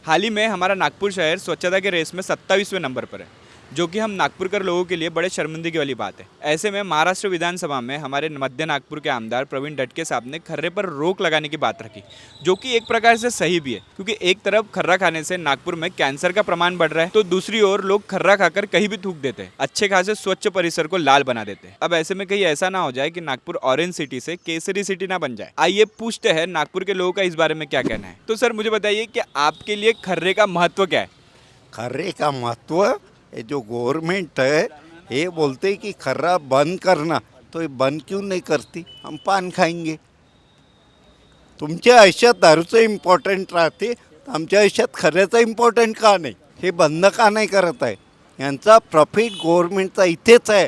हाल ही में हमारा नागपुर शहर स्वच्छता के रेस में 27वें नंबर पर है, जो कि हम नागपुरकर लोगों के लिए बड़े शर्मिंदगी वाली बात है। ऐसे में महाराष्ट्र विधानसभा में हमारे मध्य नागपुर के आमदार प्रवीण दटके साहब ने खर्रे पर रोक लगाने की बात रखी, जो कि एक प्रकार से सही भी है, क्योंकि एक तरफ खर्रा खाने से नागपुर में कैंसर का प्रमाण बढ़ रहा है, तो दूसरी ओर लोग खर्रा खाकर कहीं भी थूक देते हैं, अच्छे खासे स्वच्छ परिसर को लाल बना देते हैं। अब ऐसे में कहीं ऐसा ना हो जाए कि नागपुर ऑरेंज सिटी से केसरी सिटी ना बन जाए। आइए पूछते हैं नागपुर के लोगों का इस बारे में क्या कहना है। तो सर मुझे बताइए कि आपके लिए खर्रे का महत्व क्या है। खर्रे का महत्व, ये जो गवर्नमेंट है ये बोलते कि खर्रा बंद करना, तो ये बंद क्यों नहीं करती? हम पान खाएंगे. तुमच्या आयुष्यात दारूचं इम्पॉर्टंट राहते, आमच्या आयुष्यात खर्याचं इम्पॉर्टंट का नाही? हे बंद का नाही करत आहे? यांचा प्रॉफिट गव्हर्नमेंटचा इथेच आहे.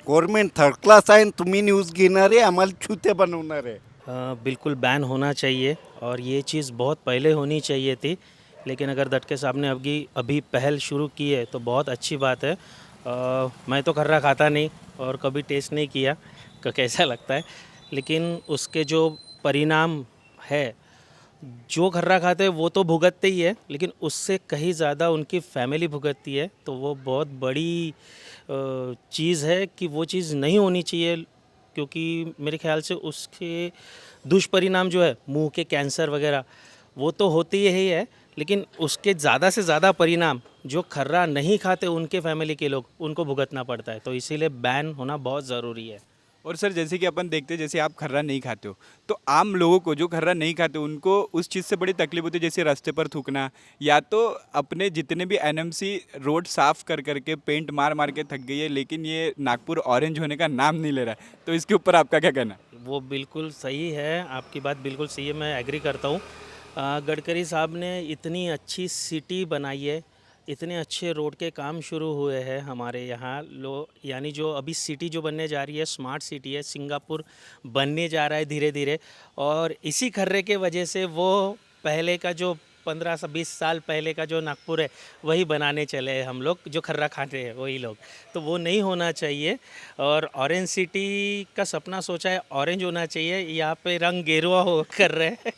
गव्हर्नमेंट थर्ड क्लास आहे आणि तुम्ही न्यूज़ घेणारे आम्हाला छूते बनवणार आहे. बिल्कुल बैन होना चाहिए और ये चीज़ बहुत पहले होनी चाहिए थी, लेकिन अगर दटके साहब ने अभी पहल शुरू की है तो बहुत अच्छी बात है। मैं तो खर्रा खाता नहीं और कभी टेस्ट नहीं किया कैसा लगता है, लेकिन उसके जो परिणाम है, जो खर्रा खाते हैं वो तो भुगतते ही है, लेकिन उससे कहीं ज़्यादा उनकी फैमिली भुगतती है, तो वो बहुत बड़ी चीज़ है कि वो चीज़ नहीं होनी चाहिए, क्योंकि मेरे ख्याल से उसके दुष्परिणाम जो है मुंह के कैंसर वगैरह वो तो होते ही है, लेकिन उसके ज़्यादा से ज़्यादा परिणाम जो खर्रा नहीं खाते उनके फैमिली के लोग उनको भुगतना पड़ता है, तो इसीलिए बैन होना बहुत ज़रूरी है। और सर जैसे कि अपन देखते हैं, जैसे आप खर्रा नहीं खाते हो, तो आम लोगों को जो खर्रा नहीं खाते उनको उस चीज़ से बड़ी तकलीफ होती है, जैसे रास्ते पर थूकना, या तो अपने जितने भी एनएमसी रोड साफ कर करके पेंट मार मार के थक गई है, लेकिन ये नागपुर ऑरेंज होने का नाम नहीं ले रहा है, तो इसके ऊपर आपका क्या कहना है। वो बिल्कुल सही है, आपकी बात बिल्कुल सही है, मैं एग्री करता हूँ। गडकरी साहब ने इतनी अच्छी सिटी बनाई है, इतने अच्छे रोड के काम शुरू हुए हैं हमारे यहाँ यानी जो अभी सिटी जो बनने जा रही है स्मार्ट सिटी है, सिंगापुर बनने जा रहा है धीरे धीरे, और इसी खर्रे के वजह से वो पहले का जो 15 से 20 साल पहले का जो नागपुर है वही बनाने चले हैं हम लोग, जो खर्रा खाते हैं वही लोग, तो वो नहीं होना चाहिए। और ऑरेंज सिटी का सपना सोचा है, ऑरेंज होना चाहिए, यहाँ पे रंग गेरुआ हो कर रहे हैं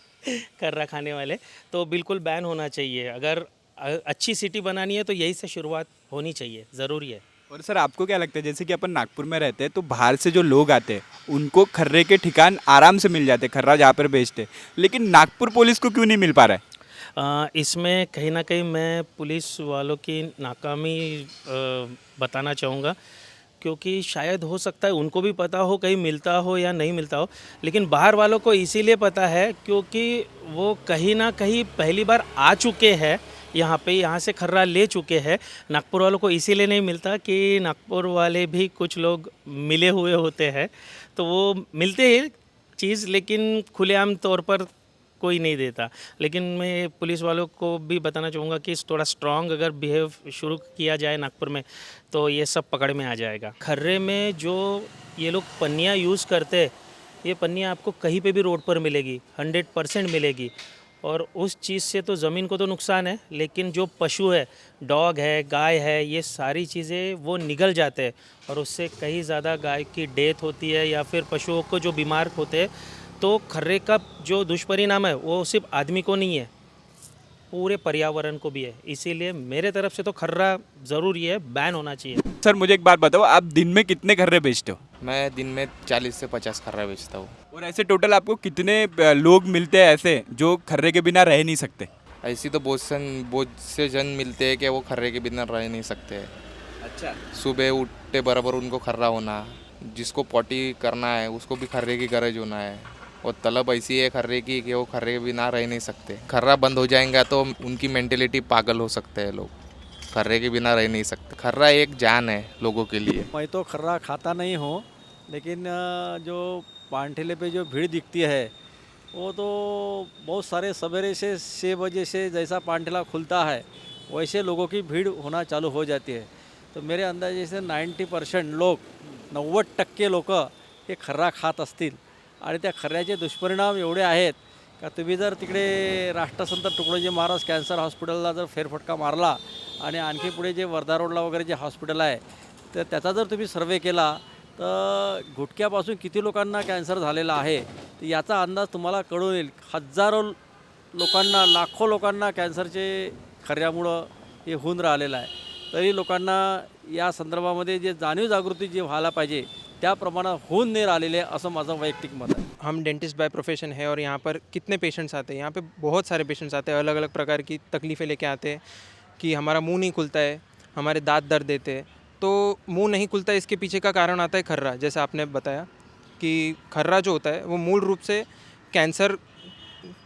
खर्रा खाने वाले, तो बिल्कुल बैन होना चाहिए। अगर अच्छी सिटी बनानी है तो यही से शुरुआत होनी चाहिए, ज़रूरी है। और सर आपको क्या लगता है, जैसे कि अपन नागपुर में रहते हैं तो बाहर से जो लोग आते हैं उनको खर्रे के ठिकान आराम से मिल जाते हैं, खर्रा जहाँ पर बेचते हैं, लेकिन नागपुर पुलिस को क्यों नहीं मिल पा रहा है। इसमें कहीं ना कहीं मैं पुलिस वालों की नाकामी बताना चाहूँगा, क्योंकि शायद हो सकता है उनको भी पता हो कहीं मिलता हो या नहीं मिलता हो, लेकिन बाहर वालों को इसीलिए पता है क्योंकि वो कहीं ना कहीं पहली बार आ चुके हैं यहाँ पे, यहाँ से खर्रा ले चुके हैं। नागपुर वालों को इसीलिए नहीं मिलता कि नागपुर वाले भी कुछ लोग मिले हुए होते हैं, तो वो मिलते हैं चीज़, लेकिन खुलेआम तौर पर कोई नहीं देता। लेकिन मैं पुलिस वालों को भी बताना चाहूँगा कि थोड़ा स्ट्रांग अगर बिहेव शुरू किया जाए नागपुर में तो ये सब पकड़ में आ जाएगा। खर्रे में जो ये लोग पन्नियाँ यूज़ करते, ये पन्नियाँ आपको कहीं पे भी रोड पर मिलेगी, 100% मिलेगी, और उस चीज़ से तो ज़मीन को तो नुकसान है, लेकिन जो पशु है, डॉग है, गाय है, ये सारी चीज़ें वो निगल जाते हैं, और उससे कहीं ज़्यादा गाय की डेथ होती है या फिर पशुओं को जो बीमार होते हैं। तो खर्रे का जो दुष्परिणाम है वो सिर्फ आदमी को नहीं है, पूरे पर्यावरण को भी है, इसीलिए मेरे तरफ से तो खर्रा ज़रूरी है, बैन होना चाहिए। सर मुझे एक बात बताओ, आप दिन में कितने खर्रे बेचते हो। मैं दिन में 40 से 50 खर्रा बेचता हूँ। और ऐसे टोटल आपको कितने लोग मिलते हैं ऐसे जो खर्रे के बिना रह नहीं सकते। ऐसी तो बहुत से जन मिलते हैं कि वो खर्रे के बिना रह नहीं सकते। अच्छा। सुबह उठते बराबर उनको खर्रा होना, जिसको पॉटी करना है उसको भी खर्रे की गरज होना है, और तलब ऐसी है खर्रे की कि वो खर्रे के बिना रह नहीं सकते। खर्रा बंद हो जाएगा तो उनकी मेंटेलिटी पागल हो सकते हैं, लोग खर्रे के बिना रह नहीं सकते। खर्रा एक जान है लोगों के लिए। मैं तो खर्रा खाता नहीं हूँ, लेकिन जो पान ठेले पे जो भीड़ दिखती है वो तो बहुत सारे सवेरे से 6 बजे से जैसा पान ठेला खुलता है वैसे लोगों की भीड़ होना चालू हो जाती है। तो मेरे अंदाजे से 90% लोग, 90% लोक हे खर्रा खात असतील, आणि त्या खर्ऱ्याचे दुष्परिणाम एवढे आहेत का तुम्ही जर तिकडे राष्ट्रसंत तुकडोजी महाराज कॅन्सर हॉस्पिटलला जर फेरफटका मारला आणि आणखी पुढे जे वर्धा रोडला वगैरे जे हॉस्पिटल आहे तर त्याचा जर तुम्ही सर्वे केला तर गुटख्यापासून किती लोकांना कॅन्सर झालेला आहे तर याचा अंदाज तुम्हाला कळून येईल। हजारो लोकांना लाखो लोकांना कॅन्सरचे खर्ऱ्यामुळं हे होऊन राहिलेलं आहे. तरी लोकांना या संदर्भामध्ये जे जाणीव जागृती जी व्हायला पाहिजे त्या प्रमाणात होऊन नाही राहिलेले आहे असं माझं वैयक्तिक मत आहे. हम डेंटिस्ट बाय प्रोफेशन है और यहाँ पर कितने पेशेंट्स आते हैं, यहाँ पे बहुत सारे पेशेंट्स आते हैं, अलग अलग प्रकार की तकलीफ़ें लेके आते हैं कि हमारा मुंह नहीं खुलता है, हमारे दांत दर्द देते हैं. तो मुंह नहीं खुलता है, इसके पीछे का कारण आता है खर्रा. जैसा आपने बताया कि खर्रा जो होता है वो मूल रूप से कैंसर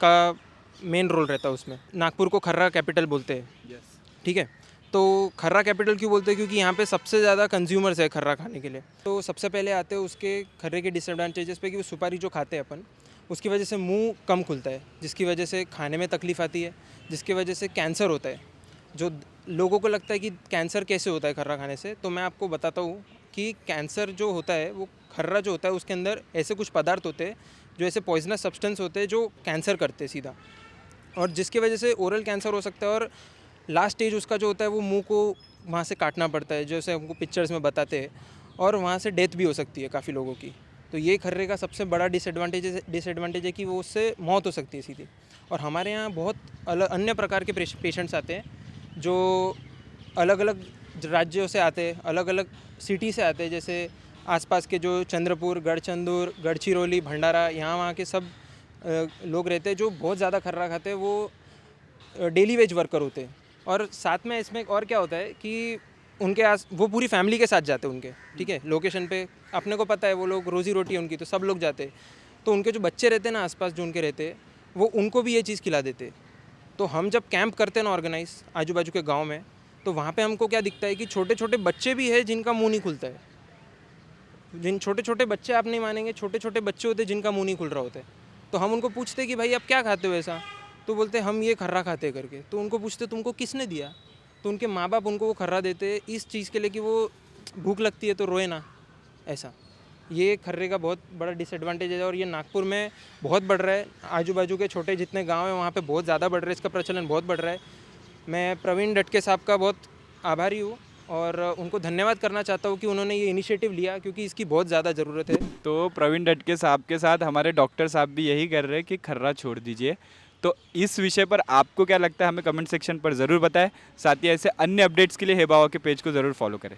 का मेन रोल रहता है उसमें. नागपुर को खर्रा कैपिटल बोलते हैं, ठीक है. तो खर्रा कैपिटल क्यों बोलते हैं, क्योंकि यहाँ पे सबसे ज़्यादा कंज्यूमर्स है खर्रा खाने के लिए. तो सबसे पहले आते हैं उसके खर्रे के डिसएडवांटेजेस पे कि वो सुपारी जो खाते हैं अपन, उसकी वजह से मुंह कम खुलता है, जिसकी वजह से खाने में तकलीफ़ आती है, जिसकी वजह से कैंसर होता है. जो लोगों को लगता है कि कैंसर कैसे होता है खर्रा खाने से, तो मैं आपको बताता हूँ कि कैंसर जो होता है वो खर्रा जो होता है उसके अंदर ऐसे कुछ पदार्थ होते हैं जो ऐसे पॉइजनस सब्सटेंस होते हैं जो कैंसर करते हैं सीधा, और जिसकी वजह से ओरल कैंसर हो सकता है. और लास्ट स्टेज उसका जो होता है वो मुंह को वहाँ से काटना पड़ता है, जैसे हमको पिक्चर्स में बताते हैं, और वहाँ से डेथ भी हो सकती है काफ़ी लोगों की. तो ये खर्रे का सबसे बड़ा डिसएडवांटेज है कि वो उससे मौत हो सकती है सीधी. और हमारे यहाँ बहुत अन्य प्रकार के पेशेंट्स आते हैं जो अलग अलग राज्यों से आते हैं, अलग अलग सिटी से आते हैं, जैसे आसपास के जो चंद्रपुर, गढ़चंदूर, गढ़चिरौली, भंडारा, यहाँ वहाँ के सब लोग रहते हैं जो बहुत ज़्यादा खर्रा खाते हैं. वो डेली वेज वर्कर होते हैं. और साथ में इसमें और क्या होता है कि उनके वो पूरी फैमिली के साथ जाते हैं उनके, ठीक है, लोकेशन पे. अपने को पता है वो लोग रोज़ी रोटी है उनकी, तो सब लोग जाते हैं. तो उनके जो बच्चे रहते हैं ना आसपास जो उनके रहते हैं, वो उनको भी ये चीज़ खिला देते हैं. तो हम जब कैंप करते हैं ना ऑर्गेनाइज आजू बाजू के गाँव में, तो वहाँ पे हमको क्या दिखता है कि छोटे छोटे बच्चे भी है जिनका मुंह नहीं खुलता है. जिन छोटे छोटे बच्चे, आप नहीं मानेंगे, छोटे छोटे बच्चे होते हैं जिनका मुंह नहीं खुल रहा होता है. तो हम उनको पूछते कि भाई आप क्या खाते हो ऐसा, तो बोलते हम ये खर्रा खाते करके. तो उनको पूछते तुमको किसने दिया, तो उनके माँ बाप उनको वो खर्रा देते इस चीज़ के लिए कि वो भूख लगती है तो रोए ना, ऐसा. ये खर्रे का बहुत बड़ा डिसएडवांटेज है और ये नागपुर में बहुत बढ़ रहा है. आजू बाजू के छोटे जितने गांव हैं वहाँ पे बहुत ज़्यादा बढ़ रहा है, इसका प्रचलन बहुत बढ़ रहा है. मैं प्रवीण डटके साहब का बहुत आभारी हूँ और उनको धन्यवाद करना चाहता हूँ कि उन्होंने ये इनिशिएटिव लिया, क्योंकि इसकी बहुत ज़्यादा ज़रूरत है. तो प्रवीण डटके साहब के साथ हमारे डॉक्टर साहब भी यही कर रहे हैं कि खर्रा छोड़ दीजिए. तो इस विषय पर आपको क्या लगता है हमें कमेंट सेक्शन पर ज़रूर बताएं. साथ ही ऐसे अन्य अपडेट्स के लिए हेबावा के पेज को ज़रूर फॉलो करें.